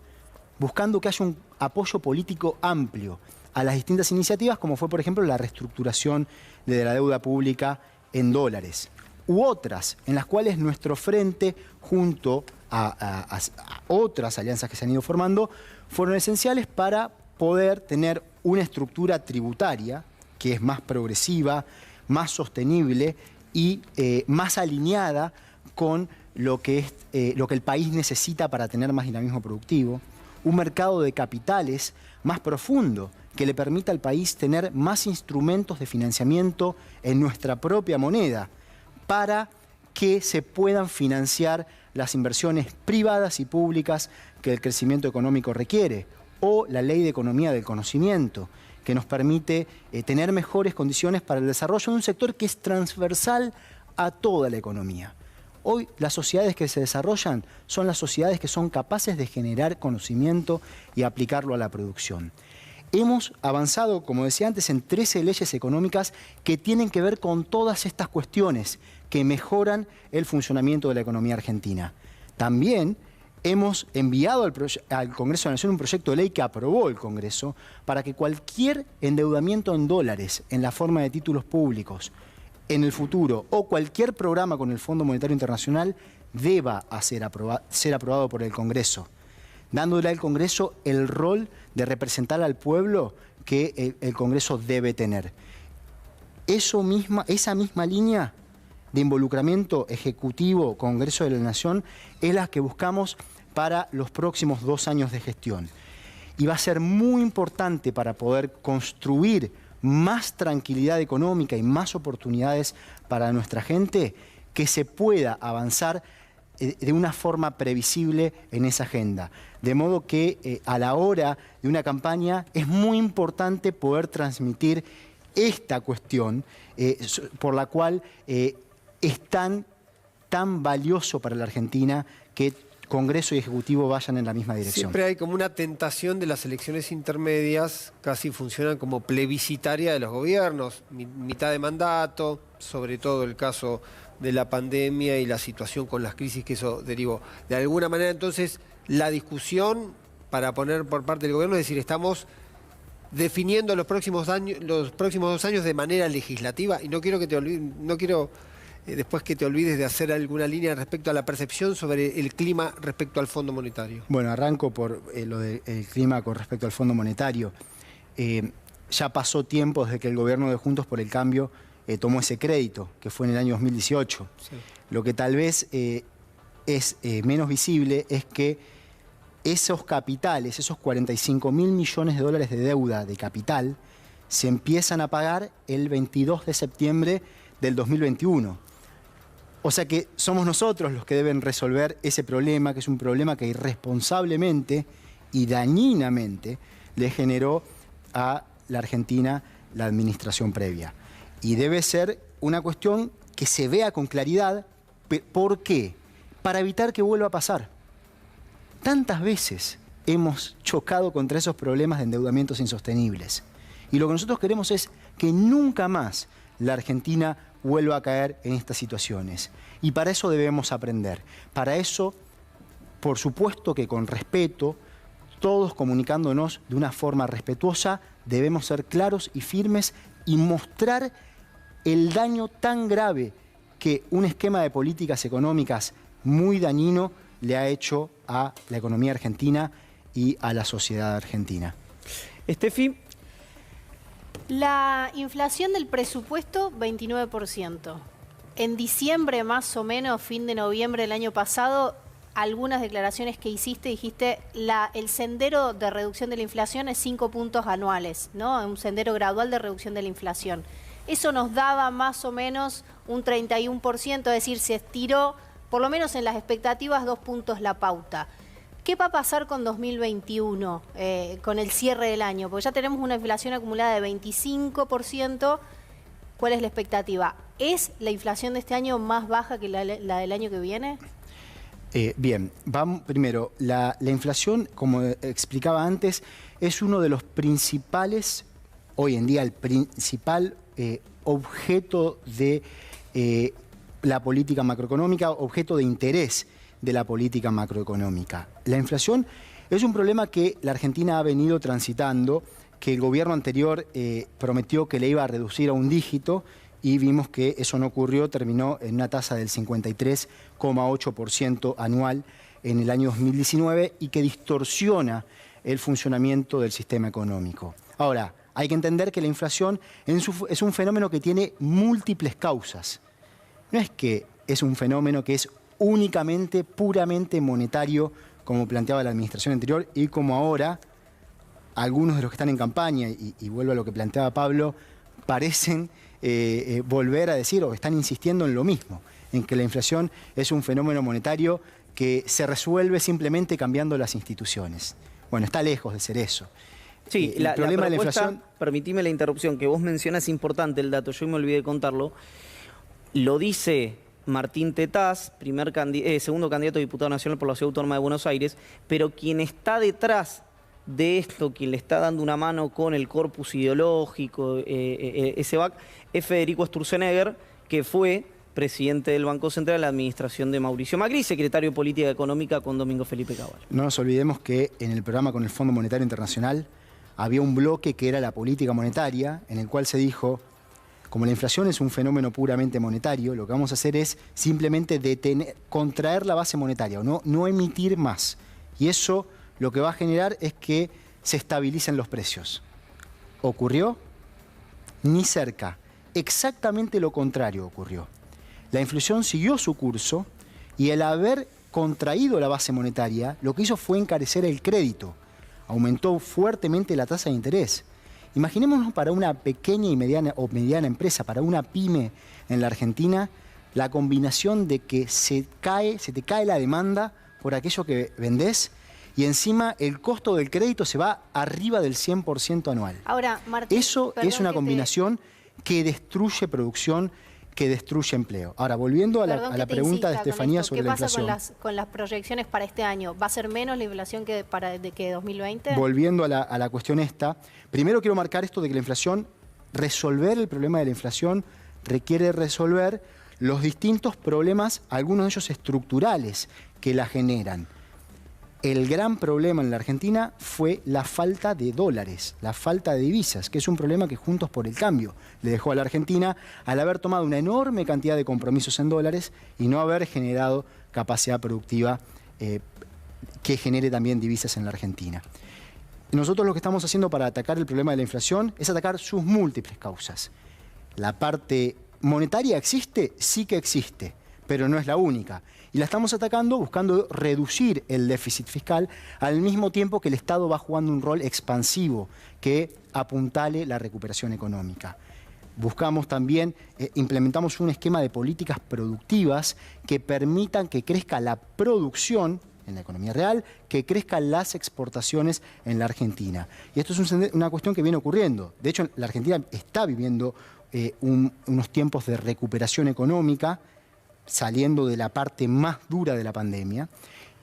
buscando que haya un apoyo político amplio a las distintas iniciativas, como fue, por ejemplo, la reestructuración de la deuda pública en dólares, u otras en las cuales nuestro frente, junto a otras alianzas que se han ido formando, fueron esenciales para poder tener una estructura tributaria que es más progresiva, más sostenible y más alineada con lo que el país necesita para tener más dinamismo productivo, un mercado de capitales más profundo que le permita al país tener más instrumentos de financiamiento en nuestra propia moneda para que se puedan financiar las inversiones privadas y públicas que el crecimiento económico requiere, o la Ley de Economía del Conocimiento, que nos permite tener mejores condiciones para el desarrollo de un sector que es transversal a toda la economía. Hoy las sociedades que se desarrollan son las sociedades que son capaces de generar conocimiento y aplicarlo a la producción. Hemos avanzado, como decía antes, en 13 leyes económicas que tienen que ver con todas estas cuestiones que mejoran el funcionamiento de la economía argentina. También hemos enviado al Congreso de la Nación un proyecto de ley que aprobó el Congreso para que cualquier endeudamiento en dólares en la forma de títulos públicos en el futuro o cualquier programa con el Fondo Monetario Internacional deba ser aprobado por el Congreso, dándole al Congreso el rol de representar al pueblo que el Congreso debe tener. Esa misma línea de involucramiento ejecutivo, Congreso de la Nación, es la que buscamos para los próximos 2 años de gestión. Y va a ser muy importante para poder construir más tranquilidad económica y más oportunidades para nuestra gente, que se pueda avanzar de una forma previsible en esa agenda. De modo que a la hora de una campaña es muy importante poder transmitir esta cuestión por la cual es tan valioso para la Argentina que Congreso y Ejecutivo vayan en la misma dirección. Siempre hay como una tentación de las elecciones intermedias, casi funcionan como plebiscitaria de los gobiernos, mitad de mandato, sobre todo el caso de la pandemia y la situación con las crisis que eso derivó. De alguna manera, entonces, la discusión para poner por parte del gobierno es decir, estamos definiendo los próximos 2 años de manera legislativa, y no quiero que te olvides, después que te olvides de hacer alguna línea respecto a la percepción sobre el clima respecto al Fondo Monetario. Bueno, arranco por lo del clima con respecto al Fondo Monetario. Ya pasó tiempo desde que el gobierno de Juntos por el Cambio tomó ese crédito, que fue en el año 2018. Sí. Lo que tal vez es menos visible es que esos capitales, esos 45.000 millones de dólares de deuda de capital, se empiezan a pagar el 22 de septiembre del 2021. O sea que somos nosotros los que deben resolver ese problema, que es un problema que irresponsablemente y dañinamente le generó a la Argentina la administración previa. Y debe ser una cuestión que se vea con claridad. ¿Por qué? Para evitar que vuelva a pasar. Tantas veces hemos chocado contra esos problemas de endeudamientos insostenibles. Y lo que nosotros queremos es que nunca más la Argentina vuelva a caer en estas situaciones. Y para eso debemos aprender. Para eso, por supuesto que con respeto, todos comunicándonos de una forma respetuosa, debemos ser claros y firmes y mostrar el daño tan grave que un esquema de políticas económicas muy dañino le ha hecho a la economía argentina y a la sociedad argentina. Estefi. La inflación del presupuesto, 29%. En diciembre, más o menos, fin de noviembre del año pasado, algunas declaraciones que dijiste, el sendero de reducción de la inflación es 5 puntos anuales, ¿no? Un sendero gradual de reducción de la inflación. Eso nos daba más o menos un 31%, es decir, se estiró, por lo menos en las expectativas, 2 puntos la pauta. ¿Qué va a pasar con 2021, con el cierre del año? Porque ya tenemos una inflación acumulada de 25%. ¿Cuál es la expectativa? ¿Es la inflación de este año más baja que la del año que viene? Bien, vamos primero. La inflación, como explicaba antes, es uno de los principales, hoy en día el principal objeto de la política macroeconómica, objeto de interés de la política macroeconómica. La inflación es un problema que la Argentina ha venido transitando, que el gobierno anterior prometió que le iba a reducir a un dígito y vimos que eso no ocurrió, terminó en una tasa del 53,8% anual en el año 2019 y que distorsiona el funcionamiento del sistema económico. Ahora, hay que entender que la inflación es un fenómeno que tiene múltiples causas. No es que es un fenómeno que es únicamente, puramente monetario, como planteaba la administración anterior y como ahora algunos de los que están en campaña, y vuelvo a lo que planteaba Pablo, parecen volver a decir o están insistiendo en lo mismo, en que la inflación es un fenómeno monetario que se resuelve simplemente cambiando las instituciones. Bueno, está lejos de ser eso. Sí, el problema de la inflación... Permitime la interrupción, que vos mencionas, es importante el dato, yo me olvidé de contarlo. Lo dice Martín Tetaz, segundo candidato a diputado nacional por la Ciudad Autónoma de Buenos Aires, pero quien está detrás de esto, quien le está dando una mano con el corpus ideológico, ese back, es Federico Sturzenegger, que fue presidente del Banco Central en la administración de Mauricio Macri, secretario de Política Económica con Domingo Felipe Cabal. No nos olvidemos que en el programa con el Fondo Monetario Internacional había un bloque que era la política monetaria, en el cual se dijo, como la inflación es un fenómeno puramente monetario, lo que vamos a hacer es simplemente contraer la base monetaria, o no emitir más. Y eso lo que va a generar es que se estabilicen los precios. ¿Ocurrió? Ni cerca. Exactamente lo contrario ocurrió. La inflación siguió su curso y el haber contraído la base monetaria, lo que hizo fue encarecer el crédito. Aumentó fuertemente la tasa de interés. Imaginémonos para una pequeña y mediana empresa, para una pyme en la Argentina, la combinación de que se te cae la demanda por aquello que vendés y encima el costo del crédito se va arriba del 100% anual. Ahora, Martín, eso es una combinación que destruye producción, que destruye empleo. Ahora, volviendo a la pregunta de Estefanía sobre la inflación. ¿Qué pasa con las proyecciones para este año? ¿Va a ser menos la inflación que 2020? Volviendo a la cuestión esta, primero quiero marcar esto de que la inflación, resolver el problema de la inflación requiere resolver los distintos problemas, algunos de ellos estructurales, que la generan. El gran problema en la Argentina fue la falta de dólares, la falta de divisas, que es un problema que Juntos por el Cambio le dejó a la Argentina al haber tomado una enorme cantidad de compromisos en dólares y no haber generado capacidad productiva que genere también divisas en la Argentina. Nosotros lo que estamos haciendo para atacar el problema de la inflación es atacar sus múltiples causas. La parte monetaria existe, sí que existe, pero no es la única. Y la estamos atacando buscando reducir el déficit fiscal al mismo tiempo que el Estado va jugando un rol expansivo que apuntale la recuperación económica. Buscamos también, implementamos un esquema de políticas productivas que permitan que crezca la producción en la economía real, que crezcan las exportaciones en la Argentina. Y esto es una cuestión que viene ocurriendo. De hecho, la Argentina está viviendo unos tiempos de recuperación económica, saliendo de la parte más dura de la pandemia,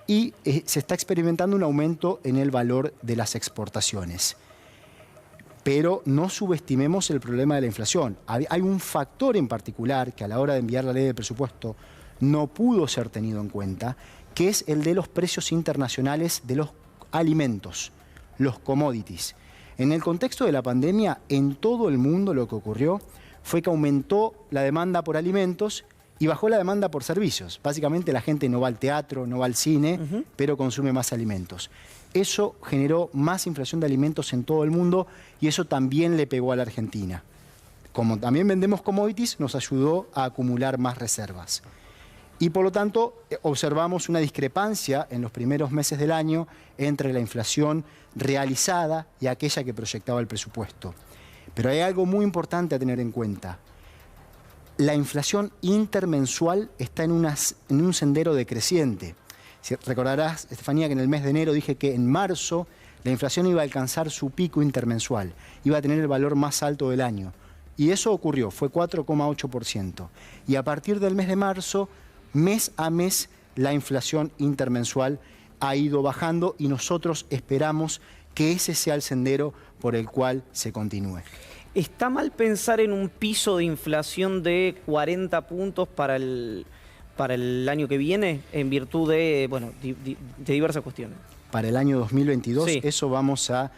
y se está experimentando un aumento en el valor de las exportaciones. Pero no subestimemos el problema de la inflación. Hay un factor en particular que a la hora de enviar la ley de presupuesto no pudo ser tenido en cuenta, que es el de los precios internacionales de los alimentos, los commodities. En el contexto de la pandemia, en todo el mundo lo que ocurrió fue que aumentó la demanda por alimentos y bajó la demanda por servicios. Básicamente la gente no va al teatro, no va al cine, pero consume más alimentos. Eso generó más inflación de alimentos en todo el mundo y eso también le pegó a la Argentina. Como también vendemos commodities, nos ayudó a acumular más reservas. Y por lo tanto, observamos una discrepancia en los primeros meses del año entre la inflación realizada y aquella que proyectaba el presupuesto. Pero hay algo muy importante a tener en cuenta. La inflación intermensual está en un sendero decreciente. Si recordarás, Estefanía, que en el mes de enero dije que en marzo la inflación iba a alcanzar su pico intermensual, iba a tener el valor más alto del año. Y eso ocurrió, fue 4,8%. Y a partir del mes de marzo, mes a mes, la inflación intermensual ha ido bajando y nosotros esperamos que ese sea el sendero por el cual se continúe. ¿Está mal pensar en un piso de inflación de 40 puntos para el año que viene en virtud de, bueno, de diversas cuestiones? Para el año 2022, sí. Eso vamos a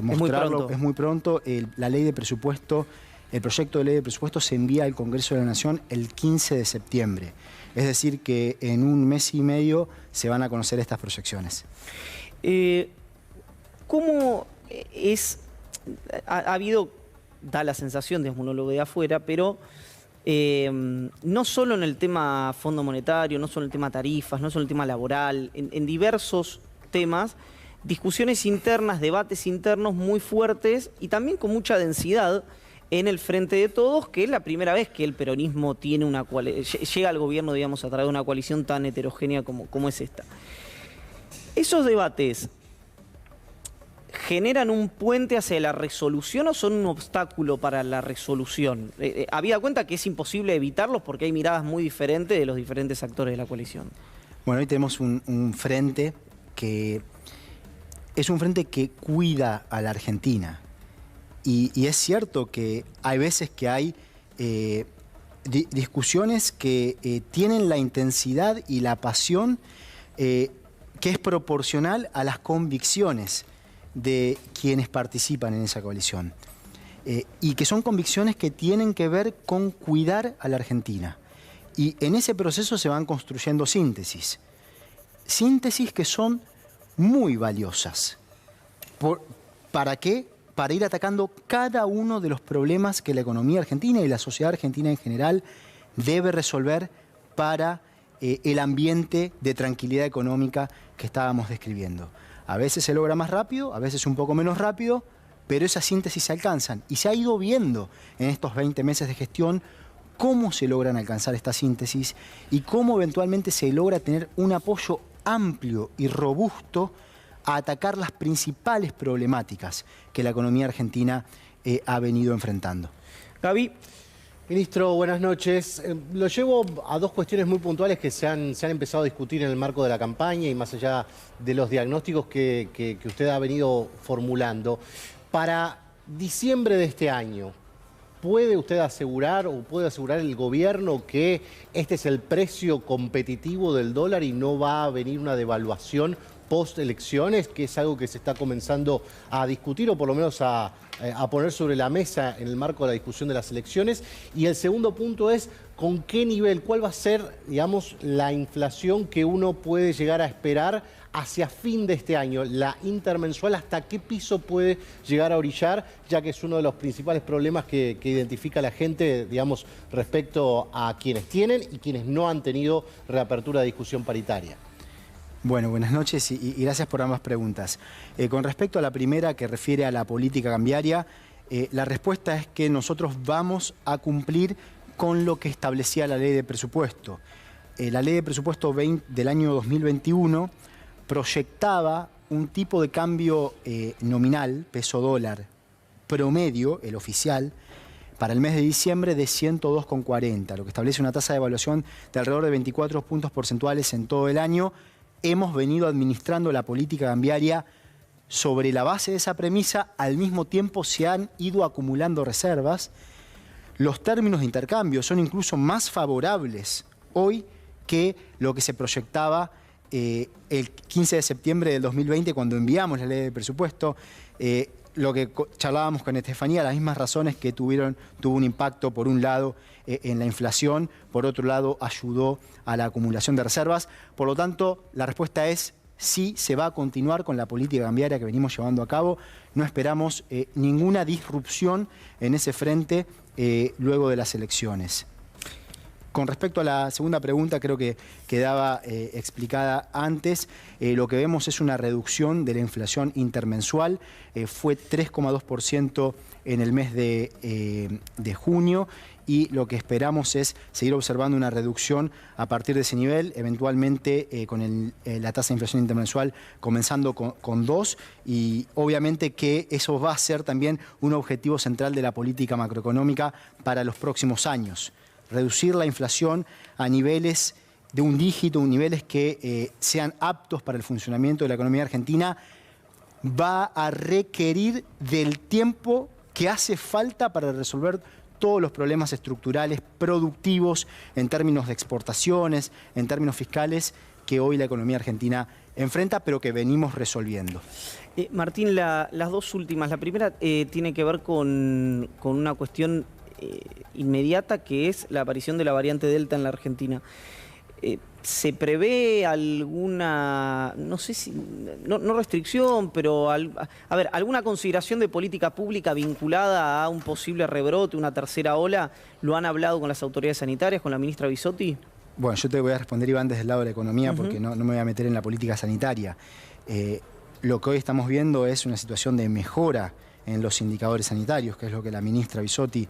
mostrarlo. Es muy pronto. La ley de presupuesto, el proyecto de ley de presupuesto se envía al Congreso de la Nación el 15 de septiembre. Es decir, que en un mes y medio se van a conocer estas proyecciones. ¿Cómo es? Ha habido, da la sensación, digamos, uno lo ve de afuera, pero no solo en el tema Fondo Monetario, no solo en el tema tarifas, no solo en el tema laboral, en diversos temas, discusiones internas, debates internos muy fuertes y también con mucha densidad en el Frente de Todos, que es la primera vez que el peronismo tiene llega al gobierno, digamos, a través de una coalición tan heterogénea como es esta. Esos debates ¿generan un puente hacia la resolución o son un obstáculo para la resolución? Habida cuenta que es imposible evitarlos porque hay miradas muy diferentes de los diferentes actores de la coalición. Bueno, hoy tenemos un frente que es un frente que cuida a la Argentina. Y es cierto que hay veces que hay discusiones que tienen la intensidad y la pasión que es proporcional a las convicciones de quienes participan en esa coalición. Y que son convicciones que tienen que ver con cuidar a la Argentina. Y en ese proceso se van construyendo síntesis. Síntesis que son muy valiosas. ¿Para qué? Para ir atacando cada uno de los problemas que la economía argentina y la sociedad argentina en general debe resolver para el ambiente de tranquilidad económica que estábamos describiendo. A veces se logra más rápido, a veces un poco menos rápido, pero esas síntesis se alcanzan. Y se ha ido viendo en estos 20 meses de gestión cómo se logran alcanzar esta síntesis y cómo eventualmente se logra tener un apoyo amplio y robusto a atacar las principales problemáticas que la economía argentina ha venido enfrentando. Gaby. Ministro, buenas noches. Lo llevo a dos cuestiones muy puntuales que se han empezado a discutir en el marco de la campaña y más allá de los diagnósticos que usted ha venido formulando. Para diciembre de este año, ¿puede usted asegurar o puede asegurar el gobierno que este es el precio competitivo del dólar y no va a venir una devaluación post-elecciones, que es algo que se está comenzando a discutir o por lo menos a poner sobre la mesa en el marco de la discusión de las elecciones? Y el segundo punto es, ¿con qué nivel, cuál va a ser, digamos, la inflación que uno puede llegar a esperar hacia fin de este año? La intermensual, ¿hasta qué piso puede llegar a orillar? Ya que es uno de los principales problemas que identifica la gente, digamos, respecto a quienes tienen y quienes no han tenido reapertura de discusión paritaria. Bueno, buenas noches y gracias por ambas preguntas. Con respecto a la primera, que refiere a la política cambiaria, la respuesta es que nosotros vamos a cumplir con lo que establecía la ley de presupuesto. La ley de presupuesto del año 2021 proyectaba un tipo de cambio nominal, peso dólar, promedio, el oficial, para el mes de diciembre de 102,40, lo que establece una tasa de evaluación de alrededor de 24 puntos porcentuales en todo el año. Hemos venido administrando la política cambiaria sobre la base de esa premisa, al mismo tiempo se han ido acumulando reservas. Los términos de intercambio son incluso más favorables hoy que lo que se proyectaba el 15 de septiembre del 2020 cuando enviamos la ley de presupuesto. Lo que charlábamos con Estefanía, las mismas razones que tuvo un impacto, por un lado, en la inflación, por otro lado, ayudó a la acumulación de reservas. Por lo tanto, la respuesta es sí, se va a continuar con la política cambiaria que venimos llevando a cabo. No esperamos ninguna disrupción en ese frente luego de las elecciones. Con respecto a la segunda pregunta, creo que quedaba explicada antes. Lo que vemos es una reducción de la inflación intermensual. Fue 3,2% en el mes de junio y lo que esperamos es seguir observando una reducción a partir de ese nivel, eventualmente con la tasa de inflación intermensual comenzando con 2, y obviamente que eso va a ser también un objetivo central de la política macroeconómica para los próximos años. Reducir la inflación a niveles de un dígito, niveles que sean aptos para el funcionamiento de la economía argentina, va a requerir del tiempo que hace falta para resolver todos los problemas estructurales, productivos, en términos de exportaciones, en términos fiscales, que hoy la economía argentina enfrenta, pero que venimos resolviendo. Martín, las dos últimas. La primera tiene que ver con una cuestión inmediata, que es la aparición de la variante Delta en la Argentina. ¿Se prevé alguna, no sé si, no restricción, pero alguna consideración de política pública vinculada a un posible rebrote, una tercera ola? ¿Lo han hablado con las autoridades sanitarias, con la ministra Bisotti? Bueno, yo te voy a responder, Iván, desde el lado de la economía, porque no me voy a meter en la política sanitaria. Lo que hoy estamos viendo es una situación de mejora en los indicadores sanitarios, que es lo que la ministra Bisotti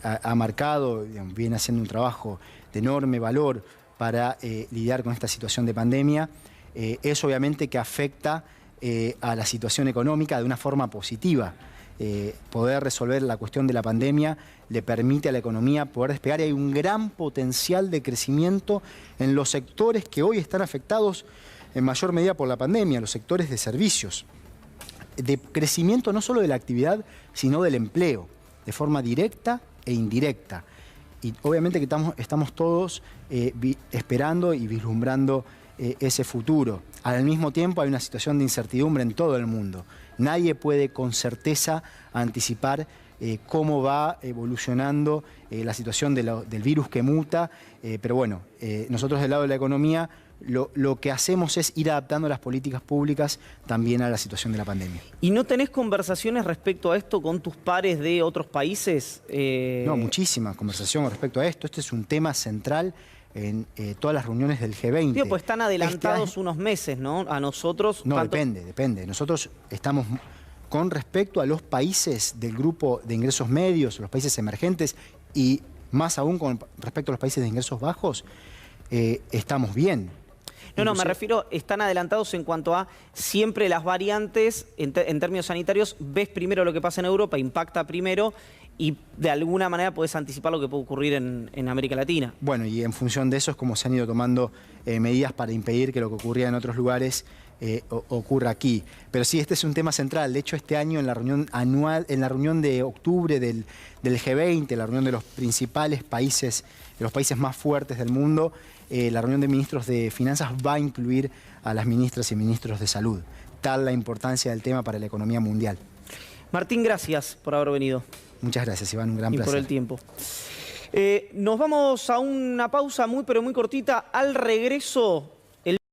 ha marcado, viene haciendo un trabajo de enorme valor para lidiar con esta situación de pandemia. Es obviamente que afecta a la situación económica de una forma positiva. Poder resolver la cuestión de la pandemia le permite a la economía poder despegar, y hay un gran potencial de crecimiento en los sectores que hoy están afectados en mayor medida por la pandemia, los sectores de servicios, de crecimiento no solo de la actividad, sino del empleo, de forma directa e indirecta. Y obviamente que estamos todos esperando y vislumbrando ese futuro. Al mismo tiempo hay una situación de incertidumbre en todo el mundo. Nadie puede con certeza anticipar cómo va evolucionando la situación del virus que muta, pero bueno, nosotros del lado de la economía lo que hacemos es ir adaptando las políticas públicas también a la situación de la pandemia. ¿Y no tenés conversaciones respecto a esto con tus pares de otros países? No, muchísima conversación respecto a esto. Este es un tema central en todas las reuniones del G20. Tío, pues están adelantados unos meses, ¿no? A nosotros... No, tanto... depende. Nosotros estamos, con respecto a los países del grupo de ingresos medios, los países emergentes, y más aún con respecto a los países de ingresos bajos, estamos bien. No, me refiero, están adelantados en cuanto a siempre las variantes, en términos sanitarios, ves primero lo que pasa en Europa, impacta primero y de alguna manera podés anticipar lo que puede ocurrir en América Latina. Bueno, y en función de eso es como se han ido tomando medidas para impedir que lo que ocurría en otros lugares ocurra aquí. Pero sí, este es un tema central. De hecho, este año en la reunión anual, en la reunión de octubre del G20, la reunión de los principales países, de los países más fuertes del mundo, la reunión de ministros de Finanzas va a incluir a las ministras y ministros de Salud. Tal la importancia del tema para la economía mundial. Martín, gracias por haber venido. Muchas gracias, Iván, un gran placer. Y por el tiempo. Nos vamos a una pausa muy, pero muy cortita. Al regreso...